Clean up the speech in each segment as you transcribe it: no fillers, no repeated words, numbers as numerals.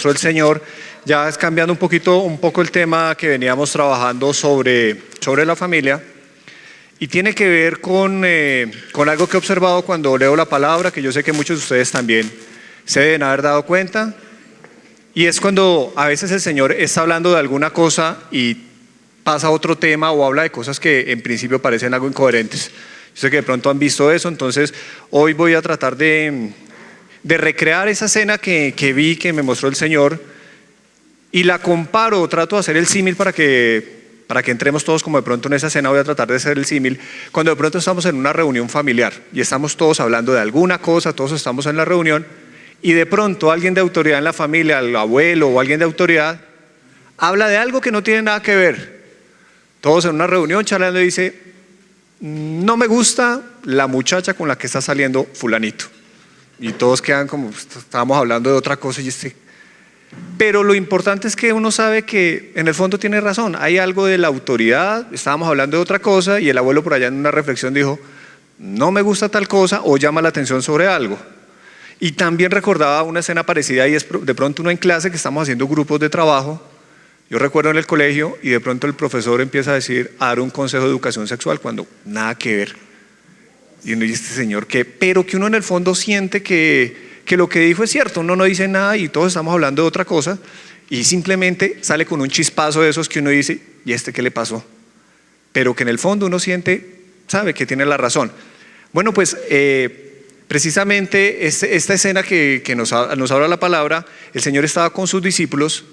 mostró el Señor. Ya es cambiando un poco el tema que veníamos trabajando sobre la familia. Y tiene que ver con algo que he observado cuando leo la palabra, que yo sé que muchos de ustedes también se deben haber dado cuenta. Y es cuando a veces el Señor está hablando de alguna cosa y pasa a otro tema o habla de cosas que en principio parecen algo incoherentes. Yo sé que de pronto han visto eso, entonces hoy voy a tratar de recrear esa escena que vi, que me mostró el Señor, y la comparo, trato de hacer el símil para que entremos todos como de pronto en esa escena. Voy a tratar de hacer el símil cuando de pronto estamos en una reunión familiar y estamos todos hablando de alguna cosa, todos estamos en la reunión y de pronto alguien de autoridad en la familia, el abuelo o alguien de autoridad, habla de algo que no tiene nada que ver. Todos en una reunión charlando y dice: no me gusta la muchacha con la que está saliendo fulanito. Y todos quedan como, estábamos hablando de otra cosa y Pero lo importante es que uno sabe que en el fondo tiene razón. Hay algo de la autoridad, estábamos hablando de otra cosa y el abuelo por allá en una reflexión dijo: no me gusta tal cosa, o llama la atención sobre algo. Y también recordaba una escena parecida, y es de pronto uno en clase que estamos haciendo grupos de trabajo. Yo recuerdo en el colegio y de pronto el profesor empieza a dar un consejo de educación sexual cuando nada que ver. Y uno dice: este señor qué, pero que uno en el fondo siente que lo que dijo es cierto. Uno no dice nada y todos estamos hablando de otra cosa y simplemente sale con un chispazo de esos que uno dice: ¿y este qué le pasó? Pero que en el fondo uno sabe que tiene la razón. Bueno, pues precisamente esta escena que nos habla la palabra, el Señor estaba con sus discípulos.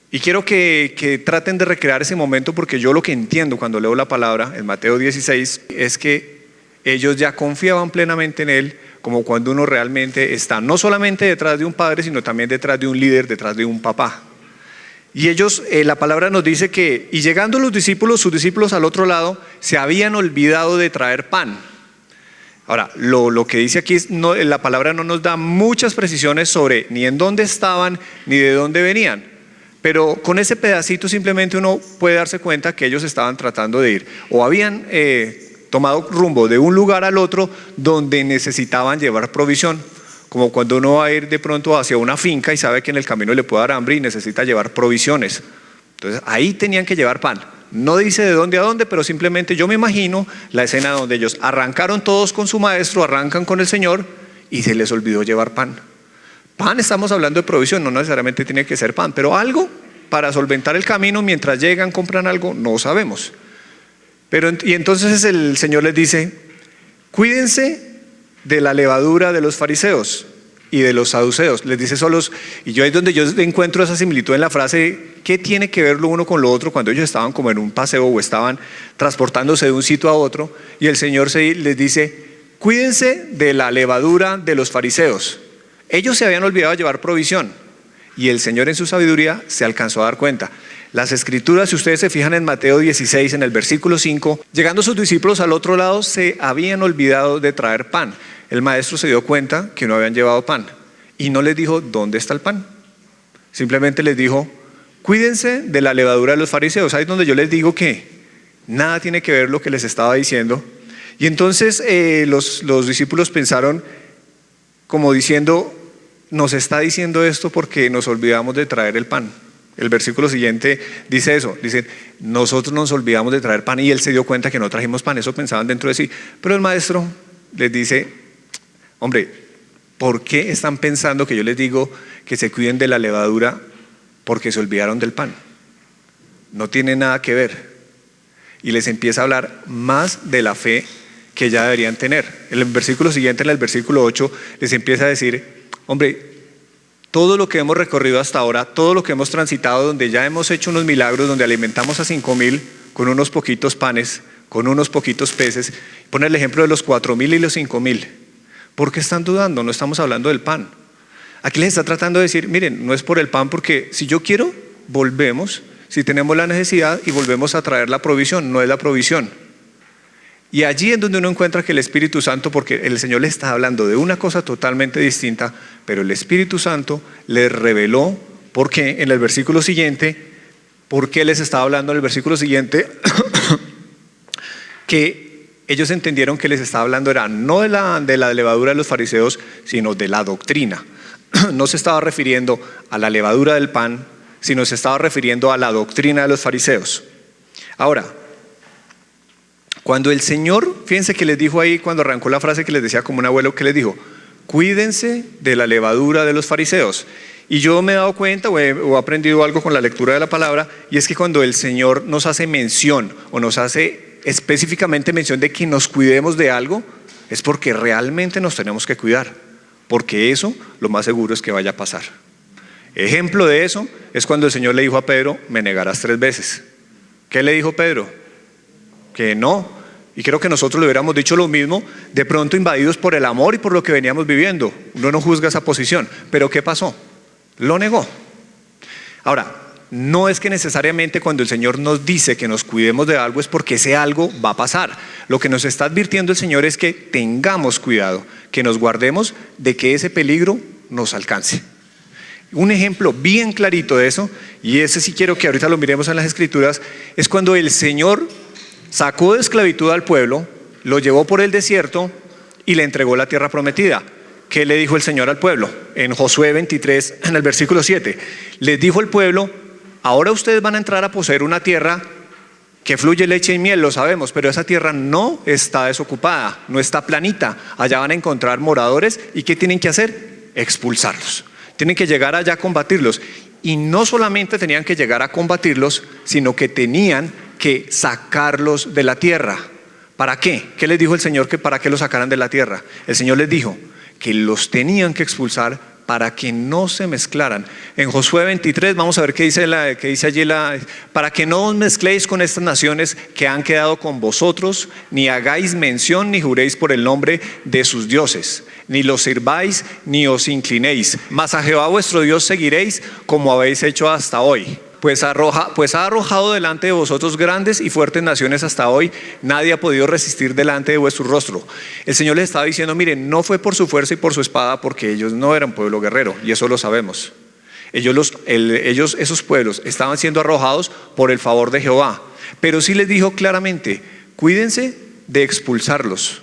Y quiero que traten de recrear ese momento, porque yo lo que entiendo cuando leo la palabra en Mateo 16 es que ellos ya confiaban plenamente en Él, como cuando uno realmente está no solamente detrás de un padre, sino también detrás de un líder, detrás de un papá. Y ellos, la palabra nos dice que, y llegando sus discípulos al otro lado, se habían olvidado de traer pan. Ahora, lo que dice aquí, la palabra no nos da muchas precisiones sobre ni en dónde estaban, ni de dónde venían. Pero con ese pedacito simplemente uno puede darse cuenta que ellos estaban tratando de ir, o habían tomado rumbo de un lugar al otro donde necesitaban llevar provisión, como cuando uno va a ir de pronto hacia una finca y sabe que en el camino le puede dar hambre y necesita llevar provisiones. Entonces ahí tenían que llevar pan. No dice de dónde a dónde, pero simplemente yo me imagino la escena donde ellos arrancaron todos con su maestro, arrancan con el Señor y se les olvidó llevar pan. Pan, estamos hablando de provisión, no necesariamente tiene que ser pan, pero algo para solventar el camino mientras llegan, compran algo, no sabemos. Y entonces el Señor les dice: cuídense de la levadura de los fariseos y de los saduceos. Les dice solos, y yo ahí es donde yo encuentro esa similitud en la frase: ¿qué tiene que ver lo uno con lo otro? Cuando ellos estaban como en un paseo o estaban transportándose de un sitio a otro, y el Señor les dice: cuídense de la levadura de los fariseos. Ellos se habían olvidado de llevar provisión y el Señor en su sabiduría se alcanzó a dar cuenta. Las escrituras, si ustedes se fijan en Mateo 16, en el versículo 5, llegando sus discípulos al otro lado, se habían olvidado de traer pan. El maestro se dio cuenta que no habían llevado pan y no les dijo dónde está el pan. Simplemente les dijo: cuídense de la levadura de los fariseos. Ahí es donde yo les digo que nada tiene que ver lo que les estaba diciendo. Y entonces los discípulos pensaron como diciendo: nos está diciendo esto porque nos olvidamos de traer el pan. El versículo siguiente dice eso, dice: nosotros nos olvidamos de traer pan, y él se dio cuenta que no trajimos pan. Eso pensaban dentro de sí. Pero el maestro les dice: hombre, ¿por qué están pensando que yo les digo que se cuiden de la levadura porque se olvidaron del pan? No tiene nada que ver. Y les empieza a hablar más de la fe que ya deberían tener. En el versículo siguiente, en el versículo 8, les empieza a decir: hombre, todo lo que hemos recorrido hasta ahora, todo lo que hemos transitado, donde ya hemos hecho unos milagros, donde alimentamos a 5,000 con unos poquitos panes, con unos poquitos peces, pone el ejemplo de los 4,000 y los 5,000. ¿Por qué están dudando? No estamos hablando del pan. Aquí les está tratando de decir: miren, no es por el pan, porque si yo quiero, volvemos, si tenemos la necesidad, y volvemos a traer la provisión, no es la provisión. Y allí es donde uno encuentra que el Espíritu Santo, porque el Señor le está hablando de una cosa totalmente distinta, pero el Espíritu Santo les reveló por qué en el versículo siguiente, por qué les estaba hablando en el versículo siguiente, que ellos entendieron que les estaba hablando era no de la levadura de los fariseos, sino de la doctrina. no se estaba refiriendo a la levadura del pan, sino se estaba refiriendo a la doctrina de los fariseos. Ahora, cuando el Señor, fíjense que les dijo ahí, cuando arrancó la frase que les decía como un abuelo, que les dijo: cuídense de la levadura de los fariseos. Y yo me he dado cuenta o he aprendido algo con la lectura de la palabra, y es que cuando el Señor nos hace mención o nos hace específicamente mención de que nos cuidemos de algo, es porque realmente nos tenemos que cuidar, porque eso lo más seguro es que vaya a pasar. Ejemplo de eso es cuando el Señor le dijo a Pedro: me negarás 3 veces. ¿Qué le dijo Pedro? Que no. Y creo que nosotros le hubiéramos dicho lo mismo, de pronto invadidos por el amor y por lo que veníamos viviendo. Uno no juzga esa posición, pero ¿qué pasó? Lo negó. Ahora, no es que necesariamente cuando el Señor nos dice que nos cuidemos de algo es porque ese algo va a pasar. Lo que nos está advirtiendo el Señor es que tengamos cuidado, que nos guardemos de que ese peligro nos alcance. Un ejemplo bien clarito de eso, y ese sí quiero que ahorita lo miremos en las Escrituras, es cuando el Señor sacó de esclavitud al pueblo, lo llevó por el desierto y le entregó la tierra prometida. ¿Qué le dijo el Señor al pueblo? En Josué 23, en el versículo 7, les dijo el pueblo: ahora ustedes van a entrar a poseer una tierra que fluye leche y miel, lo sabemos, pero esa tierra no está desocupada, no está planita. Allá van a encontrar moradores, ¿y qué tienen que hacer? Expulsarlos. Tienen que llegar allá a combatirlos. Y no solamente tenían que llegar a combatirlos, sino que tenían que sacarlos de la tierra. ¿Para qué? ¿Qué les dijo el Señor que para qué los sacaran de la tierra? El Señor les dijo que los tenían que expulsar para que no se mezclaran. En Josué 23 vamos a ver qué dice allí, para que no os mezcléis con estas naciones que han quedado con vosotros, ni hagáis mención ni juréis por el nombre de sus dioses, ni los sirváis ni os inclinéis, mas a Jehová vuestro Dios seguiréis como habéis hecho hasta hoy. Pues ha arrojado delante de vosotros grandes y fuertes naciones hasta hoy, nadie ha podido resistir delante de vuestro rostro. El Señor les estaba diciendo: miren, no fue por su fuerza y por su espada, porque ellos no eran pueblo guerrero, y eso lo sabemos. Esos pueblos estaban siendo arrojados por el favor de Jehová, pero sí les dijo claramente: cuídense de expulsarlos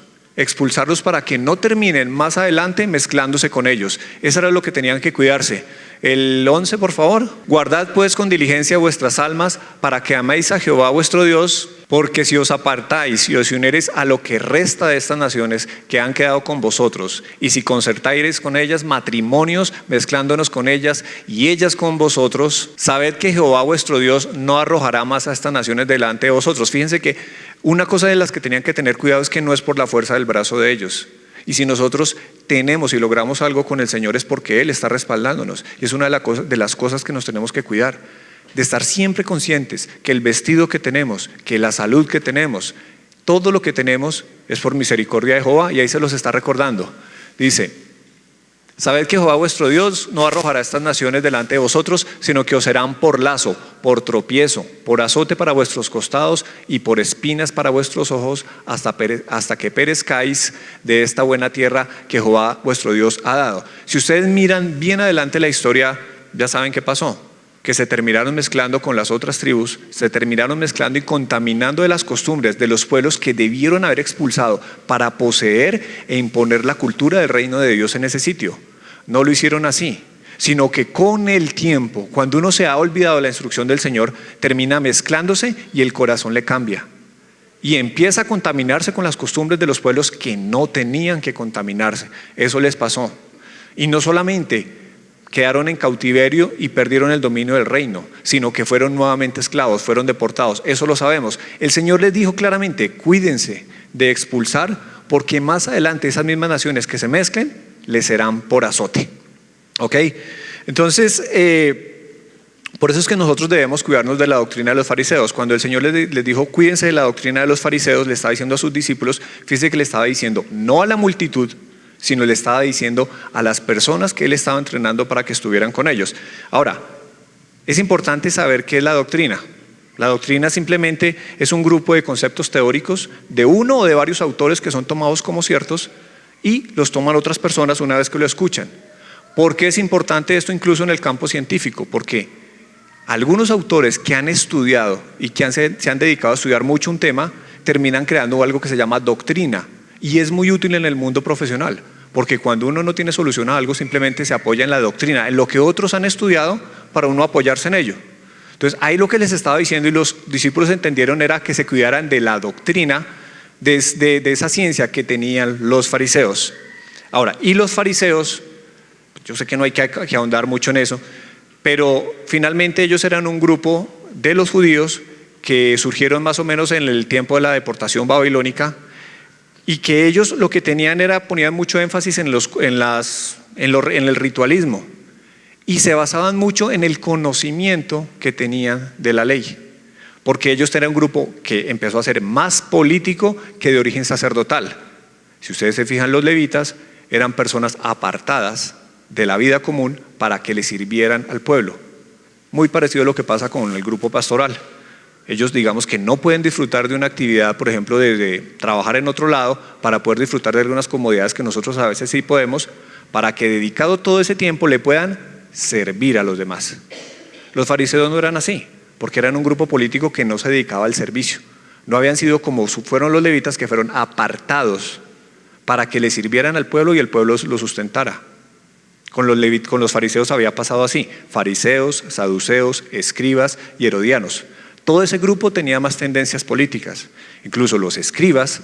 para que no terminen más adelante mezclándose con ellos. Eso era lo que tenían que cuidarse. El 11, por favor. Guardad pues con diligencia vuestras almas, para que améis a Jehová vuestro Dios, porque si os apartáis y os uniereis a lo que resta de estas naciones que han quedado con vosotros, y si concertáis con ellas matrimonios, mezclándonos con ellas y ellas con vosotros, sabed que Jehová vuestro Dios no arrojará más a estas naciones delante de vosotros. Fíjense que una cosa de las que tenían que tener cuidado es que no es por la fuerza del brazo de ellos. Y si nosotros tenemos y logramos algo con el Señor es porque Él está respaldándonos. Y es una de las cosas que nos tenemos que cuidar, de estar siempre conscientes que el vestido que tenemos, que la salud que tenemos, todo lo que tenemos es por misericordia de Jehová. Y ahí se los está recordando. Dice: sabed que Jehová vuestro Dios no arrojará estas naciones delante de vosotros, sino que os serán por lazo, por tropiezo, por azote para vuestros costados y por espinas para vuestros ojos, hasta que perezcáis de esta buena tierra que Jehová vuestro Dios ha dado. Si ustedes miran bien adelante la historia, ya saben qué pasó, que se terminaron mezclando con las otras tribus, se terminaron mezclando y contaminando de las costumbres de los pueblos que debieron haber expulsado para poseer e imponer la cultura del reino de Dios en ese sitio. No lo hicieron así, sino que con el tiempo, cuando uno se ha olvidado de la instrucción del Señor, termina mezclándose y el corazón le cambia y empieza a contaminarse con las costumbres de los pueblos que no tenían que contaminarse. Eso les pasó. Y no solamente quedaron en cautiverio y perdieron el dominio del reino, sino que fueron nuevamente esclavos, fueron deportados. Eso lo sabemos. El Señor les dijo claramente: cuídense de expulsar, porque más adelante esas mismas naciones que se mezclen les serán por azote. ¿Ok? Entonces, por eso es que nosotros debemos cuidarnos de la doctrina de los fariseos. Cuando el Señor les dijo: cuídense de la doctrina de los fariseos, le estaba diciendo a sus discípulos, fíjense que le estaba diciendo no a la multitud, sino le estaba diciendo a las personas que Él estaba entrenando para que estuvieran con ellos. Ahora, es importante saber qué es la doctrina. La doctrina simplemente es un grupo de conceptos teóricos de uno o de varios autores que son tomados como ciertos y los toman otras personas una vez que lo escuchan. ¿Por qué es importante esto incluso en el campo científico? Porque algunos autores que han estudiado y que se han dedicado a estudiar mucho un tema terminan creando algo que se llama doctrina. Y es muy útil en el mundo profesional, porque cuando uno no tiene solución a algo simplemente se apoya en la doctrina, en lo que otros han estudiado para uno apoyarse en ello. Entonces ahí lo que les estaba diciendo y los discípulos entendieron era que se cuidaran de la doctrina, de esa ciencia que tenían los fariseos. Ahora, y los fariseos, yo sé que no hay que ahondar mucho en eso, pero finalmente ellos eran un grupo de los judíos que surgieron más o menos en el tiempo de la deportación babilónica y que ellos lo que tenían era, ponían mucho énfasis en el ritualismo y se basaban mucho en el conocimiento que tenían de la ley, porque ellos eran un grupo que empezó a ser más político que de origen sacerdotal. Si ustedes se fijan, los levitas eran personas apartadas de la vida común para que le sirvieran al pueblo. Muy parecido a lo que pasa con el grupo pastoral. Ellos digamos que no pueden disfrutar de una actividad, por ejemplo, de trabajar en otro lado para poder disfrutar de algunas comodidades que nosotros a veces sí podemos, para que dedicado todo ese tiempo le puedan servir a los demás. Los fariseos no eran así, porque eran un grupo político que no se dedicaba al servicio. No habían sido como fueron los levitas, que fueron apartados para que le sirvieran al pueblo y el pueblo lo sustentara. Con los fariseos había pasado así: fariseos, saduceos, escribas y herodianos. Todo ese grupo tenía más tendencias políticas. Incluso los escribas,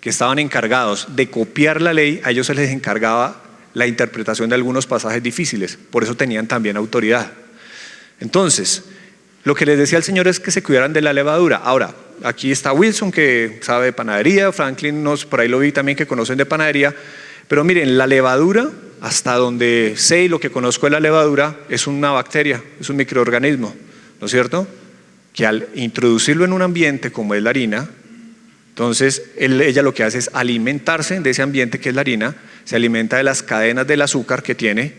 que estaban encargados de copiar la ley, a ellos se les encargaba la interpretación de algunos pasajes difíciles, por eso tenían también autoridad. Entonces, lo que les decía el Señor es que se cuidaran de la levadura. Ahora, aquí está Wilson, que sabe de panadería, Franklin, por ahí lo vi también, que conocen de panadería, pero miren, la levadura, hasta donde sé y lo que conozco de la levadura, es una bacteria, es un microorganismo, ¿no es cierto?, que al introducirlo en un ambiente como es la harina, entonces ella lo que hace es alimentarse de ese ambiente que es la harina, se alimenta de las cadenas del azúcar que tiene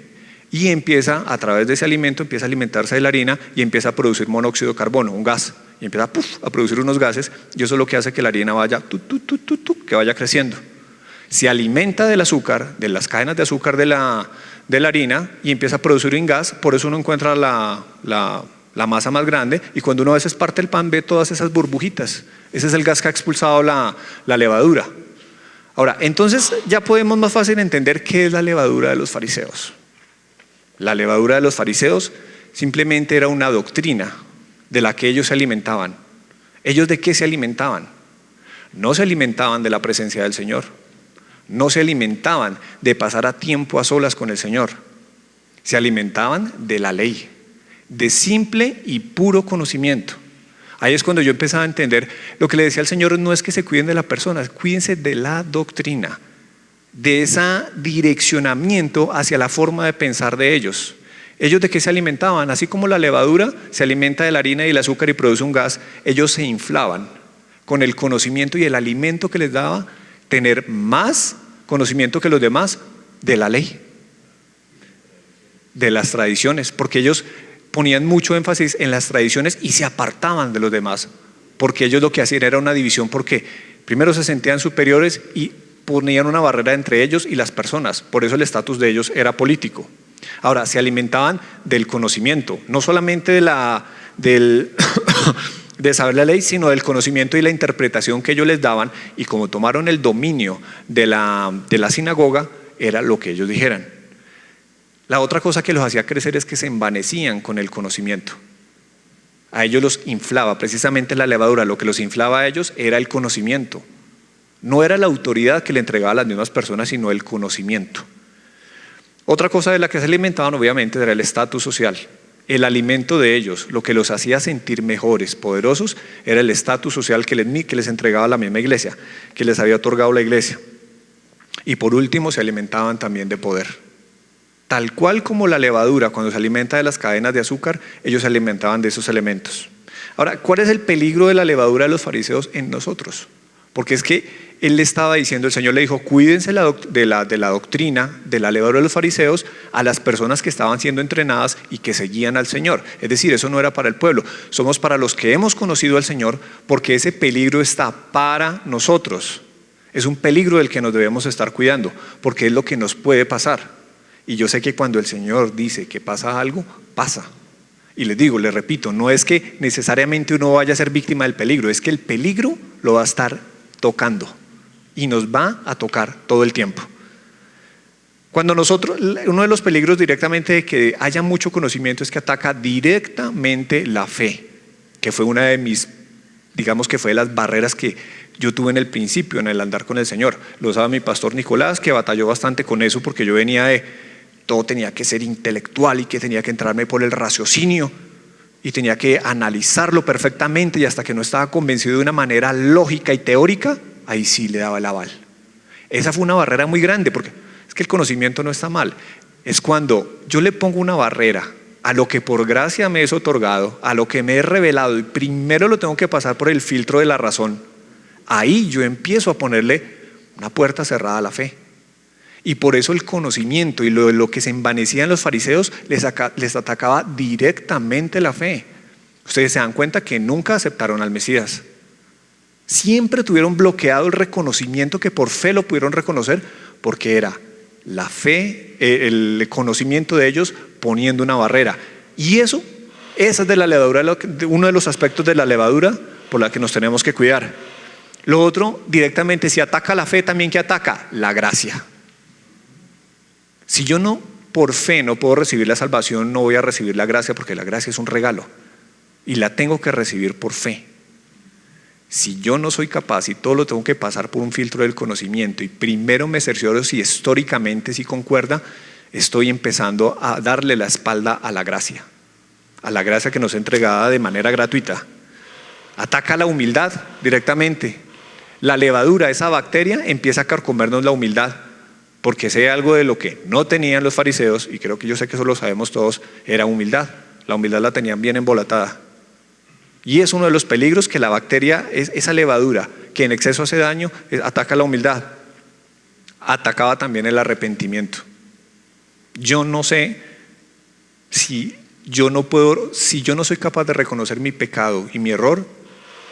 y empieza, a través de ese alimento, empieza a alimentarse de la harina y empieza a producir monóxido de carbono, un gas, y empieza a producir unos gases, y eso es lo que hace que la harina vaya, que vaya creciendo. Se alimenta del azúcar, de las cadenas de azúcar de la harina, y empieza a producir un gas, por eso uno encuentra la masa más grande, y cuando uno a veces parte el pan ve todas esas burbujitas. Ese es el gas que ha expulsado la levadura. Ahora, entonces ya podemos más fácil entender qué es la levadura de los fariseos. La levadura de los fariseos simplemente era una doctrina de la que ellos se alimentaban. ¿Ellos de qué se alimentaban? No se alimentaban de la presencia del Señor, no se alimentaban de pasar a tiempo a solas con el Señor, se alimentaban de la ley, de simple y puro conocimiento. Ahí es cuando yo empezaba a entender lo que le decía al Señor: no es que se cuiden de la persona, cuídense de la doctrina, de ese direccionamiento hacia la forma de pensar de ellos. ¿Ellos de qué se alimentaban? Así como la levadura se alimenta de la harina y el azúcar y produce un gas, ellos se inflaban con el conocimiento y el alimento que les daba tener más conocimiento que los demás de la ley, de las tradiciones, porque ellos ponían mucho énfasis en las tradiciones y se apartaban de los demás, porque ellos lo que hacían era una división, porque primero se sentían superiores y ponían una barrera entre ellos y las personas, por eso el estatus de ellos era político. Ahora, se alimentaban del conocimiento, no solamente de saber la ley, sino del conocimiento y la interpretación que ellos les daban, y como tomaron el dominio de la sinagoga, era lo que ellos dijeran. La otra cosa que los hacía crecer es que se envanecían con el conocimiento. A ellos los inflaba, precisamente la levadura, lo que los inflaba a ellos era el conocimiento. No era la autoridad que le entregaba a las mismas personas, sino el conocimiento. Otra cosa de la que se alimentaban, obviamente, era el estatus social. El alimento de ellos, lo que los hacía sentir mejores, poderosos, era el estatus social que les entregaba la misma iglesia, que les había otorgado la iglesia. Y por último, se alimentaban también de poder. Tal cual como la levadura, cuando se alimenta de las cadenas de azúcar, ellos se alimentaban de esos elementos. Ahora, ¿cuál es el peligro de la levadura de los fariseos en nosotros? Porque es que él le estaba diciendo, el Señor le dijo: cuídense de la doctrina, de la levadura de los fariseos, a las personas que estaban siendo entrenadas y que seguían al Señor. Es decir, eso no era para el pueblo, somos para los que hemos conocido al Señor, porque ese peligro está para nosotros. Es un peligro del que nos debemos estar cuidando, porque es lo que nos puede pasar. Y yo sé que cuando el Señor dice que pasa algo, pasa. Y les digo, les repito, no es que necesariamente uno vaya a ser víctima del peligro, es que el peligro lo va a estar tocando y nos va a tocar todo el tiempo. Cuando nosotros, uno de los peligros directamente de que haya mucho conocimiento es que ataca directamente la fe, que fue una de mis, digamos que fue de las barreras que yo tuve en el principio, en el andar con el Señor. Lo sabe mi pastor Nicolás, que batalló bastante con eso porque yo venía de, todo tenía que ser intelectual y que tenía que entrarme por el raciocinio y tenía que analizarlo perfectamente, y hasta que no estaba convencido de una manera lógica y teórica, ahí sí le daba el aval. Esa fue una barrera muy grande, porque es que el conocimiento no está mal. Es cuando yo le pongo una barrera a lo que por gracia me es otorgado, a lo que me es revelado, y primero lo tengo que pasar por el filtro de la razón. Ahí yo empiezo a ponerle una puerta cerrada a la fe. Y por eso el conocimiento y lo que se envanecían los fariseos les atacaba directamente la fe. Ustedes se dan cuenta que nunca aceptaron al Mesías. Siempre tuvieron bloqueado el reconocimiento, que por fe lo pudieron reconocer, porque era la fe, el conocimiento de ellos poniendo una barrera. Y esa es de la levadura, uno de los aspectos de la levadura por la que nos tenemos que cuidar. Lo otro, directamente, si ataca la fe, también ¿qué ataca? La gracia. Si yo no, por fe, no puedo recibir la salvación, no voy a recibir la gracia, porque la gracia es un regalo y la tengo que recibir por fe. Si yo no soy capaz y todo lo tengo que pasar por un filtro del conocimiento y primero me cercioro si históricamente si concuerda, estoy empezando a darle la espalda a la gracia que nos es entregada de manera gratuita. Ataca la humildad directamente. La levadura, esa bacteria, empieza a carcomernos la humildad, porque sé algo de lo que no tenían los fariseos, y creo que yo sé que eso lo sabemos todos, era humildad. La humildad la tenían bien embolatada. Y es uno de los peligros, que la bacteria, esa levadura que en exceso hace daño, ataca la humildad. Atacaba también el arrepentimiento. Yo no sé si yo no soy capaz de reconocer mi pecado y mi error,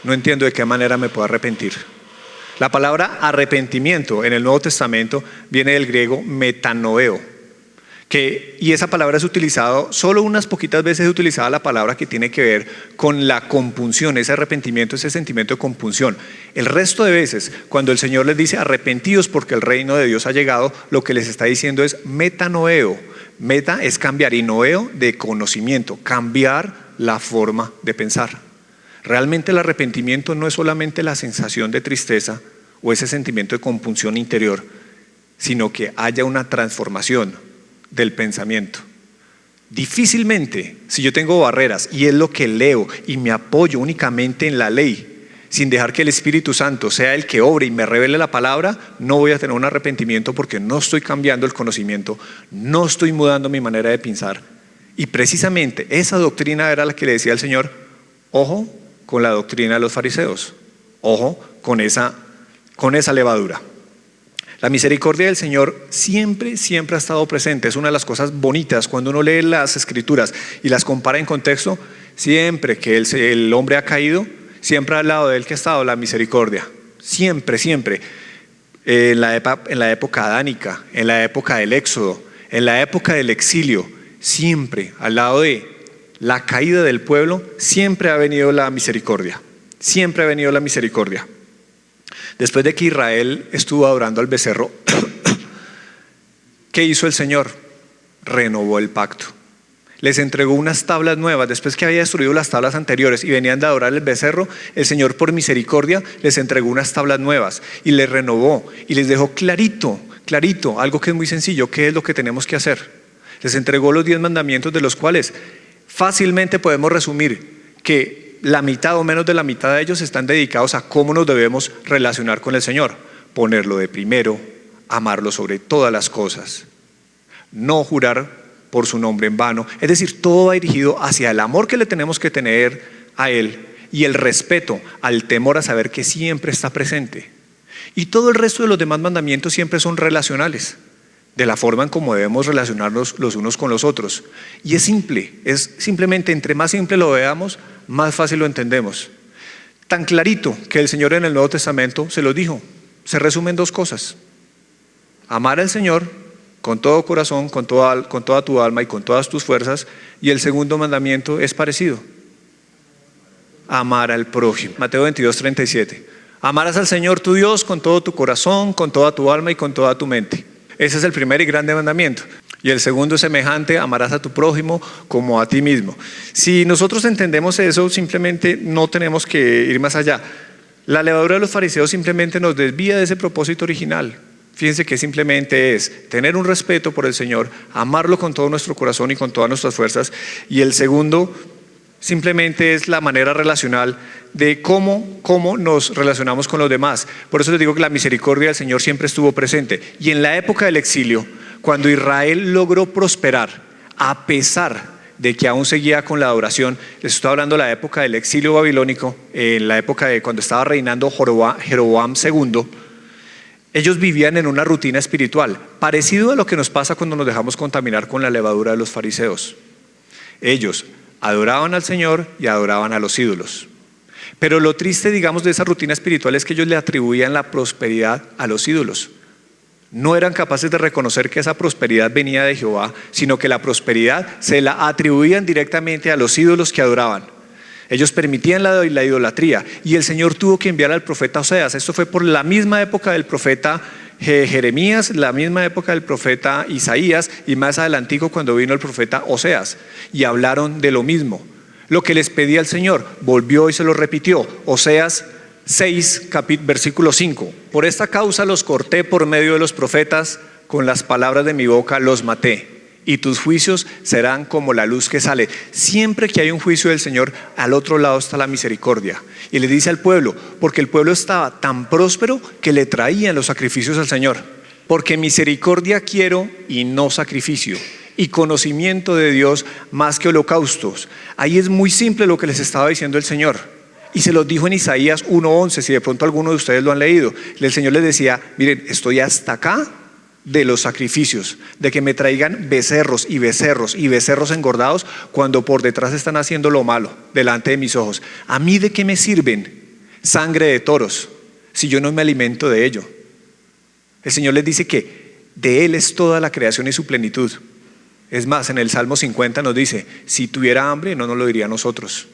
no entiendo de qué manera me puedo arrepentir. La palabra arrepentimiento en el Nuevo Testamento viene del griego metanoeo, y esa palabra es utilizada, solo unas poquitas veces es utilizada la palabra que tiene que ver con la compunción, ese arrepentimiento, ese sentimiento de compunción. El resto de veces, cuando el Señor les dice arrepentidos porque el reino de Dios ha llegado, lo que les está diciendo es metanoeo. Meta es cambiar, y noeo de conocimiento, cambiar la forma de pensar. Realmente el arrepentimiento no es solamente la sensación de tristeza o ese sentimiento de compunción interior, sino que haya una transformación del pensamiento. Difícilmente, si yo tengo barreras y es lo que leo y me apoyo únicamente en la ley, sin dejar que el Espíritu Santo sea el que obre y me revele la palabra, no voy a tener un arrepentimiento, porque no estoy cambiando el conocimiento, no estoy mudando mi manera de pensar. Y precisamente esa doctrina era la que le decía al Señor: ojo con la doctrina de los fariseos, ojo con esa levadura. La misericordia del Señor siempre ha estado presente. Es una de las cosas bonitas cuando uno lee las Escrituras y las compara en contexto. Siempre que el hombre ha caído, siempre al lado de él que ha estado la misericordia. Siempre. En la época adánica, en la época del éxodo, en la época del exilio, siempre al lado de la caída del pueblo, siempre ha venido la misericordia. Siempre ha venido la misericordia. Después de que Israel estuvo adorando al becerro, ¿qué hizo el Señor? Renovó el pacto. Les entregó unas tablas nuevas. Después que había destruido las tablas anteriores y venían de adorar el becerro, el Señor por misericordia les entregó unas tablas nuevas y les renovó y les dejó clarito, algo que es muy sencillo, qué es lo que tenemos que hacer. Les entregó los 10 mandamientos, de los cuales fácilmente podemos resumir que la mitad o menos de la mitad de ellos están dedicados a cómo nos debemos relacionar con el Señor. Ponerlo de primero, amarlo sobre todas las cosas, no jurar por su nombre en vano. Es decir, todo va dirigido hacia el amor que le tenemos que tener a Él y el respeto al temor a saber que siempre está presente. Y todo el resto de los demás mandamientos siempre son relacionales, de la forma en cómo debemos relacionarnos los unos con los otros. Y es simple, es simplemente, entre más simple lo veamos, más fácil lo entendemos. Tan clarito que el Señor en el Nuevo Testamento se lo dijo. Se resume en 2 cosas: amar al Señor con todo corazón, con toda tu alma y con todas tus fuerzas. Y el segundo mandamiento es parecido: amar al prójimo. Mateo 22:37. Amarás al Señor tu Dios con todo tu corazón, con toda tu alma y con toda tu mente. Ese es el primer y grande mandamiento. Y el segundo es semejante: amarás a tu prójimo como a ti mismo. Si nosotros entendemos eso, simplemente no tenemos que ir más allá. La levadura de los fariseos simplemente nos desvía de ese propósito original. Fíjense que simplemente es tener un respeto por el Señor, amarlo con todo nuestro corazón y con todas nuestras fuerzas. Y el segundo simplemente es la manera relacional de cómo nos relacionamos con los demás. Por eso les digo que la misericordia del Señor siempre estuvo presente. Y en la época del exilio, cuando Israel logró prosperar, a pesar de que aún seguía con la adoración, les estoy hablando de la época del exilio babilónico, en la época de cuando estaba reinando Jeroboam II, ellos vivían en una rutina espiritual, parecido a lo que nos pasa cuando nos dejamos contaminar con la levadura de los fariseos. Ellos adoraban al Señor y adoraban a los ídolos. Pero lo triste, digamos, de esa rutina espiritual es que ellos le atribuían la prosperidad a los ídolos. No eran capaces de reconocer que esa prosperidad venía de Jehová, sino que la prosperidad se la atribuían directamente a los ídolos que adoraban. Ellos permitían la idolatría, y el Señor tuvo que enviar al profeta Oseas. Esto fue por la misma época del profeta Jeremías, la misma época del profeta Isaías, y más adelantico cuando vino el profeta Oseas, y hablaron de lo mismo. Lo que les pedía el Señor, volvió y se lo repitió. Oseas 6, versículo 5. Por esta causa los corté por medio de los profetas, con las palabras de mi boca los maté. Y tus juicios serán como la luz que sale. Siempre que hay un juicio del Señor, al otro lado está la misericordia. Y le dice al pueblo, porque el pueblo estaba tan próspero que le traían los sacrificios al Señor. Porque misericordia quiero y no sacrificio, y conocimiento de Dios más que holocaustos. Ahí es muy simple lo que les estaba diciendo el Señor. Y se los dijo en Isaías 1:11, si de pronto alguno de ustedes lo han leído. El Señor les decía, miren, estoy hasta acá de los sacrificios, de que me traigan becerros y becerros y becerros engordados cuando por detrás están haciendo lo malo delante de mis ojos. ¿A mí de qué me sirven sangre de toros si yo no me alimento de ello? El Señor les dice que de Él es toda la creación y su plenitud. Es más, en el Salmo 50 nos dice, si tuviera hambre no nos lo diría a nosotros.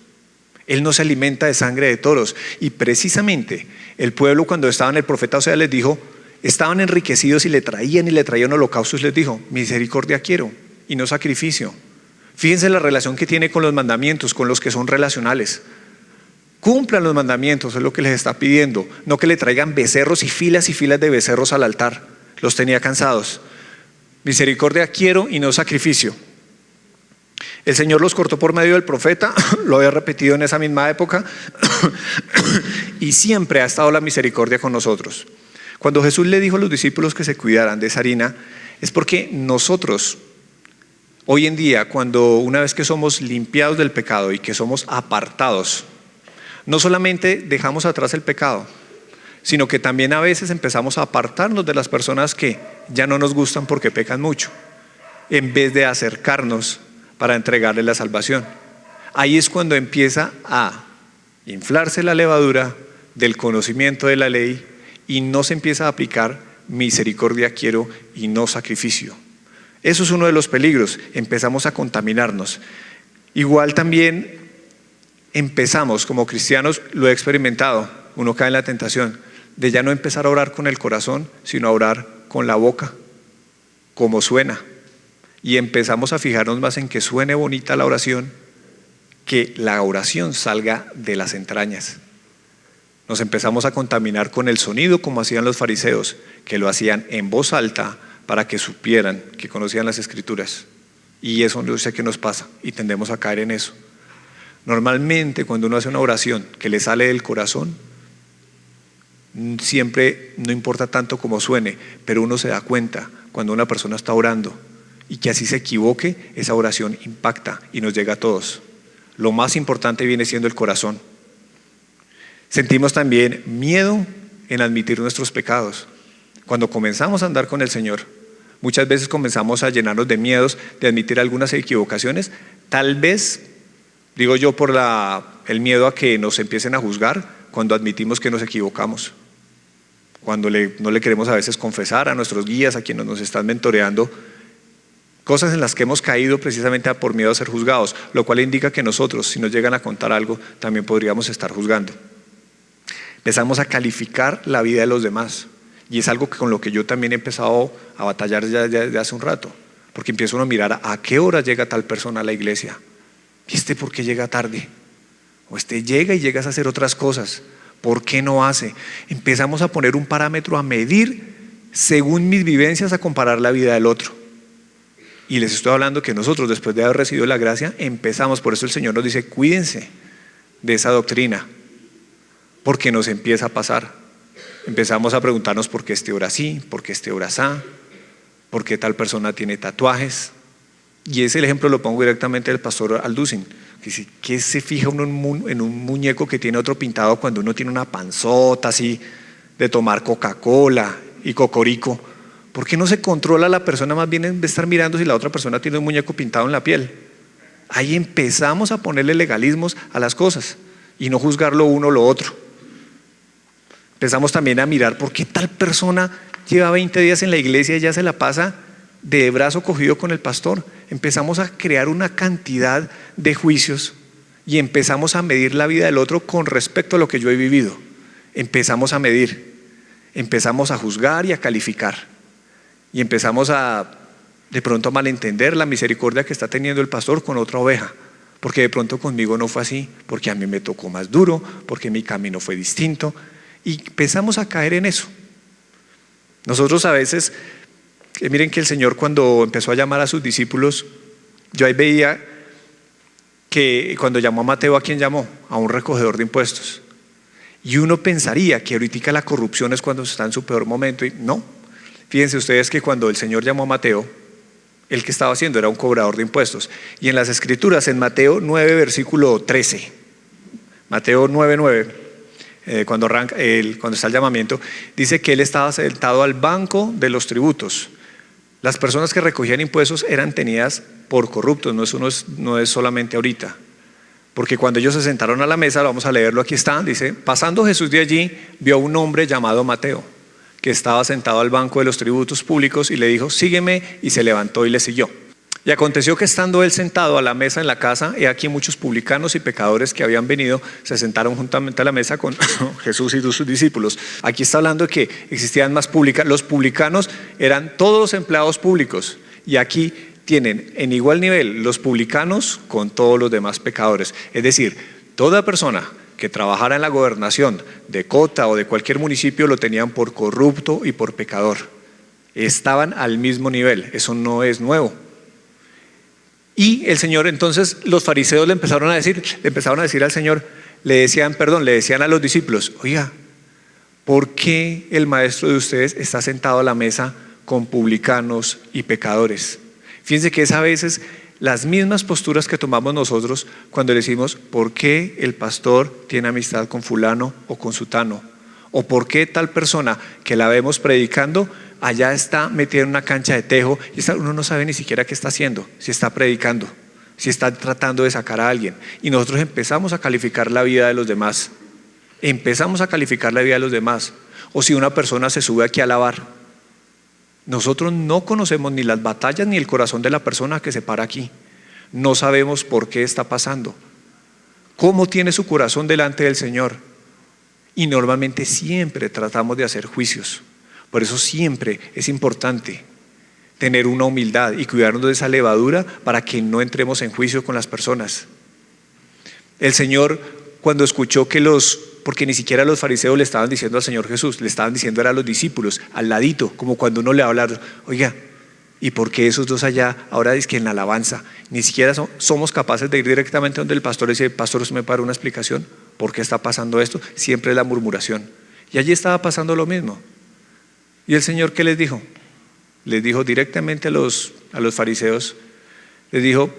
Él no se alimenta de sangre de toros. Y precisamente el pueblo, cuando estaban, el profeta Oseas les dijo, estaban enriquecidos y le traían holocaustos, les dijo, misericordia quiero y no sacrificio. Fíjense la relación que tiene con los mandamientos, con los que son relacionales. Cumplan los mandamientos, es lo que les está pidiendo, no que le traigan becerros y filas de becerros al altar. Los tenía cansados. Misericordia quiero y no sacrificio. El Señor los cortó por medio del profeta, lo había repetido en esa misma época, y siempre ha estado la misericordia con nosotros. Cuando Jesús le dijo a los discípulos que se cuidaran de esa harina, es porque nosotros, hoy en día, cuando una vez que somos limpiados del pecado y que somos apartados, no solamente dejamos atrás el pecado, sino que también a veces empezamos a apartarnos de las personas que ya no nos gustan porque pecan mucho, en vez de acercarnos para entregarles la salvación. Ahí es cuando empieza a inflarse la levadura del conocimiento de la ley y no se empieza a aplicar misericordia quiero y no sacrificio. Eso es uno de los peligros, empezamos a contaminarnos. Igual también empezamos como cristianos, lo he experimentado, uno cae en la tentación de ya no empezar a orar con el corazón, sino a orar con la boca, como suena. Y empezamos a fijarnos más en que suene bonita la oración, que la oración salga de las entrañas. Nos empezamos a contaminar con el sonido como hacían los fariseos, que lo hacían en voz alta para que supieran que conocían las escrituras. Y eso no sé qué nos pasa y tendemos a caer en eso. Normalmente cuando uno hace una oración que le sale del corazón, siempre no importa tanto cómo suene, pero uno se da cuenta cuando una persona está orando y que así se equivoque, esa oración impacta y nos llega a todos. Lo más importante viene siendo el corazón. Sentimos también miedo en admitir nuestros pecados. Cuando comenzamos a andar con el Señor, muchas veces comenzamos a llenarnos de miedos de admitir algunas equivocaciones, tal vez, digo yo, por el miedo a que nos empiecen a juzgar cuando admitimos que nos equivocamos. Cuando no le queremos a veces confesar a nuestros guías, a quienes nos están mentoreando, cosas en las que hemos caído precisamente por miedo a ser juzgados, lo cual indica que nosotros, si nos llegan a contar algo, también podríamos estar juzgando. Empezamos a calificar la vida de los demás. Y es algo con lo que yo también he empezado a batallar ya de hace un rato, porque empiezo uno a mirar a qué hora llega tal persona a la iglesia. ¿Y por qué llega tarde? O llega y llegas a hacer otras cosas. ¿Por qué no hace? Empezamos a poner un parámetro a medir según mis vivencias, a comparar la vida del otro. Y les estoy hablando que nosotros, después de haber recibido la gracia, empezamos. Por eso el Señor nos dice: cuídense de esa doctrina, porque nos empieza a pasar. Empezamos a preguntarnos por qué ora así, por qué ora así, por qué tal persona tiene tatuajes. Y ese ejemplo lo pongo directamente del pastor Alducin, que dice: ¿qué se fija uno en un muñeco que tiene otro pintado cuando uno tiene una panzota así de tomar Coca-Cola y cocorico? ¿Por qué no se controla la persona más bien en vez de estar mirando si la otra persona tiene un muñeco pintado en la piel? Ahí empezamos a ponerle legalismos a las cosas y no juzgar lo uno o lo otro. Empezamos también a mirar por qué tal persona lleva 20 días en la iglesia y ya se la pasa de brazo cogido con el pastor. Empezamos a crear una cantidad de juicios y empezamos a medir la vida del otro con respecto a lo que yo he vivido. Empezamos a medir, empezamos a juzgar y a calificar, y empezamos de pronto a malentender la misericordia que está teniendo el pastor con otra oveja, porque de pronto conmigo no fue así, porque a mí me tocó más duro, porque mi camino fue distinto, y empezamos a caer en eso. Nosotros a veces, miren que el Señor, cuando empezó a llamar a sus discípulos, yo ahí veía que cuando llamó a Mateo, ¿a quién llamó? A un recogedor de impuestos. Y uno pensaría que ahorita la corrupción es cuando está en su peor momento, y no. Fíjense ustedes que cuando el Señor llamó a Mateo, el que estaba haciendo era un cobrador de impuestos. Y en las Escrituras, en Mateo 9, versículo 13, Mateo 9, cuando está el llamamiento, dice que él estaba sentado al banco de los tributos. Las personas que recogían impuestos eran tenidas por corruptos. No es solamente ahorita, porque cuando ellos se sentaron a la mesa, vamos a leerlo, aquí está, dice: pasando Jesús de allí, vio a un hombre llamado Mateo, que estaba sentado al banco de los tributos públicos, y le dijo: sígueme, y se levantó y le siguió. Y aconteció que estando él sentado a la mesa en la casa, he aquí muchos publicanos y pecadores que habían venido, se sentaron juntamente a la mesa con Jesús y sus discípulos. Aquí está hablando de que existían más publicanos. Los publicanos eran todos los empleados públicos, y aquí tienen en igual nivel los publicanos con todos los demás pecadores. Es decir, toda persona que trabajara en la gobernación de Cota o de cualquier municipio lo tenían por corrupto y por pecador. Estaban al mismo nivel. Eso no es nuevo. Y el Señor, entonces, los fariseos le empezaron a decir al Señor, le decían a los discípulos: oiga, ¿por qué el maestro de ustedes está sentado a la mesa con publicanos y pecadores? Fíjense que es a veces las mismas posturas que tomamos nosotros cuando decimos: ¿por qué el pastor tiene amistad con fulano o con sutano? ¿O por qué tal persona que la vemos predicando allá está metida en una cancha de tejo y uno no sabe ni siquiera qué está haciendo, si está predicando, si está tratando de sacar a alguien? Y nosotros empezamos a calificar la vida de los demás. O si una persona se sube aquí a alabar, nosotros no conocemos ni las batallas ni el corazón de la persona que se para aquí. No sabemos por qué está pasando, cómo tiene su corazón delante del Señor. Y normalmente siempre tratamos de hacer juicios. Por eso siempre es importante tener una humildad y cuidarnos de esa levadura para que no entremos en juicio con las personas. El Señor, cuando escuchó porque ni siquiera los fariseos le estaban diciendo al Señor Jesús, le estaban diciendo a los discípulos, al ladito, como cuando uno le habla: oiga, ¿y por qué esos dos allá ahora dicen que en la alabanza? Ni siquiera somos capaces de ir directamente donde el pastor y decir: pastor, ¿usted me para una explicación? ¿Por qué está pasando esto? Siempre es la murmuración. Y allí estaba pasando lo mismo. ¿Y el Señor qué les dijo? Les dijo directamente a los fariseos, les dijo: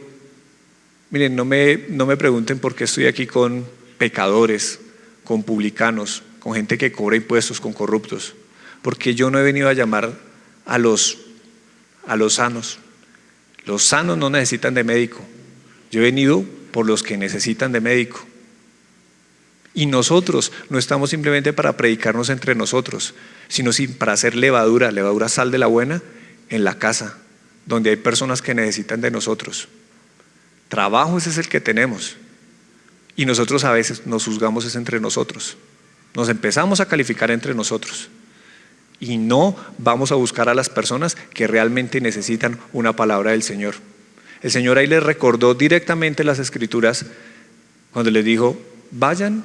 miren, no me pregunten por qué estoy aquí con pecadores, con publicanos, con gente que cobra impuestos, con corruptos, porque yo no he venido a llamar a los sanos. Los sanos no necesitan de médico. Yo he venido por los que necesitan de médico. Y nosotros no estamos simplemente para predicarnos entre nosotros, sino para hacer levadura, sal de la buena, en la casa, donde hay personas que necesitan de nosotros. Trabajo ese es el que tenemos. Y nosotros a veces nos juzgamos es entre nosotros. Nos empezamos a calificar entre nosotros. y no vamos a buscar a las personas que realmente necesitan una palabra del Señor. El Señor ahí les recordó directamente las Escrituras cuando les dijo: vayan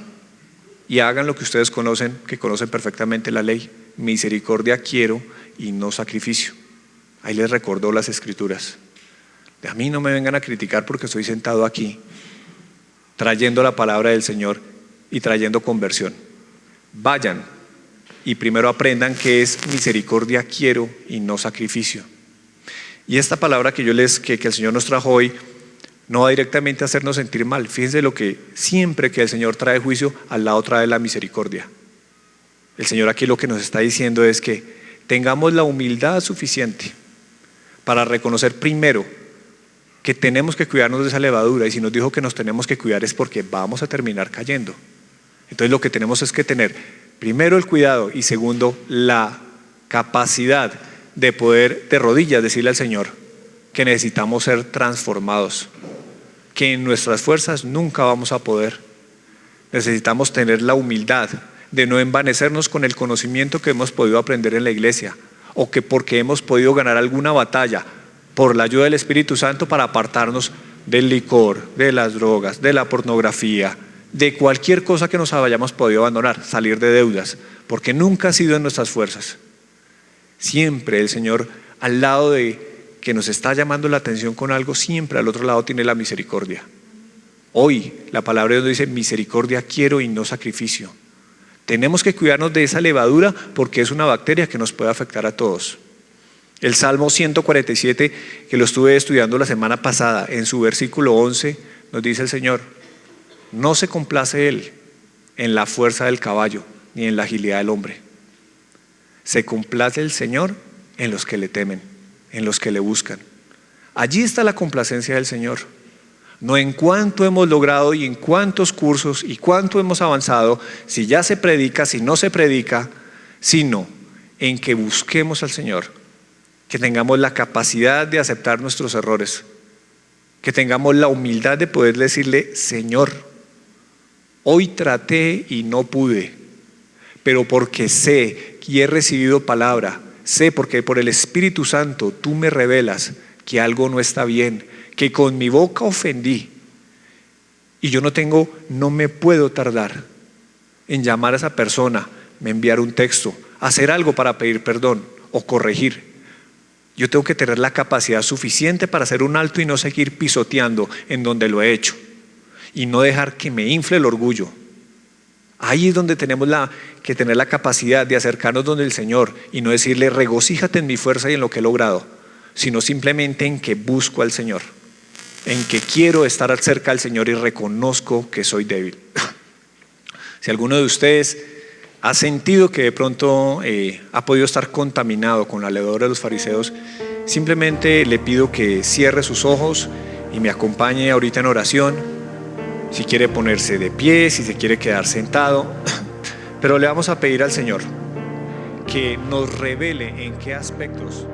y hagan lo que ustedes conocen, que conocen perfectamente la ley. Misericordia quiero y no sacrificio. Ahí les recordó las Escrituras. De a mí no me vengan a criticar porque estoy sentado aquí trayendo la palabra del Señor y trayendo conversión. Vayan y primero aprendan qué es misericordia quiero y no sacrificio. Y esta palabra que el Señor nos trajo hoy no va directamente a hacernos sentir mal. Fíjense lo que siempre que el Señor trae juicio, al lado trae la misericordia. El Señor aquí lo que nos está diciendo es que tengamos la humildad suficiente para reconocer primero que tenemos que cuidarnos de esa levadura, y si nos dijo que nos tenemos que cuidar es porque vamos a terminar cayendo. Entonces lo que tenemos es que tener primero el cuidado y segundo la capacidad de poder de rodillas decirle al Señor que necesitamos ser transformados, que en nuestras fuerzas nunca vamos a poder. Necesitamos tener la humildad de no envanecernos con el conocimiento que hemos podido aprender en la iglesia, o que porque hemos podido ganar alguna batalla por la ayuda del Espíritu Santo para apartarnos del licor, de las drogas, de la pornografía, de cualquier cosa que nos hayamos podido abandonar, salir de deudas, porque nunca ha sido en nuestras fuerzas. Siempre el Señor, al lado de que nos está llamando la atención con algo, siempre al otro lado tiene la misericordia. Hoy la palabra de Dios dice: misericordia quiero y no sacrificio. Tenemos que cuidarnos de esa levadura porque es una bacteria que nos puede afectar a todos. El Salmo 147, que lo estuve estudiando la semana pasada, en su versículo 11 nos dice el Señor: no se complace Él en la fuerza del caballo ni en la agilidad del hombre. Se complace el Señor en los que le temen, en los que le buscan. Allí está la complacencia del Señor. No en cuánto hemos logrado y en cuántos cursos y cuánto hemos avanzado, si ya se predica, si no se predica, sino en que busquemos al Señor, que tengamos la capacidad de aceptar nuestros errores, que tengamos la humildad de poder decirle: Señor, hoy traté y no pude, pero porque sé y he recibido palabra, sé porque por el Espíritu Santo tú me revelas que algo no está bien, que con mi boca ofendí, y yo no me puedo tardar en llamar a esa persona, enviar un texto, hacer algo para pedir perdón o corregir. Yo tengo que tener la capacidad suficiente para hacer un alto y no seguir pisoteando en donde lo he hecho, y no dejar que me infle el orgullo. Ahí es donde tenemos que tener la capacidad de acercarnos donde el Señor y no decirle: regocíjate en mi fuerza y en lo que he logrado, sino simplemente en que busco al Señor, en que quiero estar cerca del Señor y reconozco que soy débil. Si alguno de ustedes ha sentido que de pronto ha podido estar contaminado con la levadura de los fariseos, simplemente le pido que cierre sus ojos y me acompañe ahorita en oración. Si quiere ponerse de pie, si se quiere quedar sentado, pero le vamos a pedir al Señor que nos revele en qué aspectos